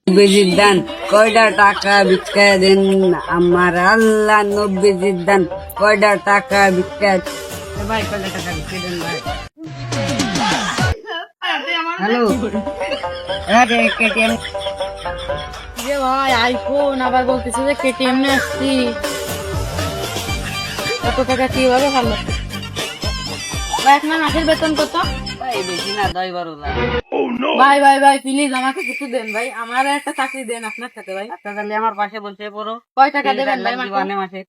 নব্বই দান কয়টা টাকা ভিক্ষা দেন আমার আল্লাহ। নব্বই দান কয়টা টাকা ভিক্ষা ভাই, কয়টা টাকা ভিক্ষা দেন ভাই। হ্যালো, কেটিএম যে ভাই আইফোন আবার বলতেছে যে কেটিএম নিয়ে আসছি। কত টাকা কিভাবে ভালো ভাই? আপনার মাসের বেতন কত? ভাই? বেশি না, 10-12 লাখ। ভাই ভাই ভাই প্লিজ আমাকে কিছু দেন ভাই, আমার একটা চাকরি দেন আপনার সাথে ভাই। আপনার তাহলে আমার পাশে বলছে পড়ো। কয় টাকা দেবেন ভাই মাসে? দিবানে মাসে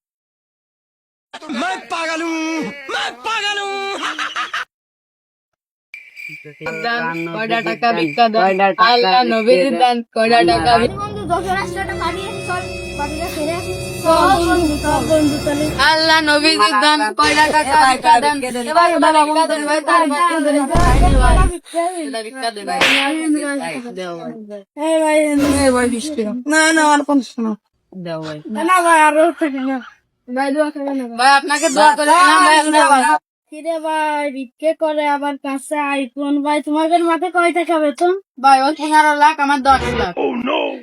কয়টা টাকা ভিক্ষা দেন আল্লাহ নবীর দান, কয়টা টাকা আল্লাহ নবীর দান, কয়টা টাকা ভিক্ষা দেন ভাই। বাবা ভিক্ষা দেন ভাই, তার ভিক্ষা দেন ভাই। দেও ভাই, এই ভাই এই ভাই 20 টাকা। না না আর 50 না দেও ভাই। না ভাই আরো টাকা না ভাই, দোয়া করে না ভাই, আপনাকে দোয়া করে না ভাই। কিরে ভাই ভিক্ষে করে আবার কাছে আইফোন। ভাই তোমাদের মাঠে কয় টাকা বেতন? ভাই ওই 15 লাখ, আমার 10 লাখ,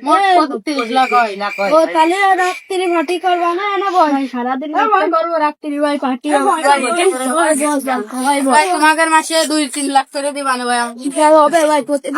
মোট 30 লাখ হয়। ও তাহলে রাত্রি পার্টি করবা না? না ভাই সারাদিন করবো রাত্রি ভাই পার্টি ভাই। তোমাদের মাসে 2-3 লাখ করে দিবা না ভাই? হবে ভাই প্রতিদিন।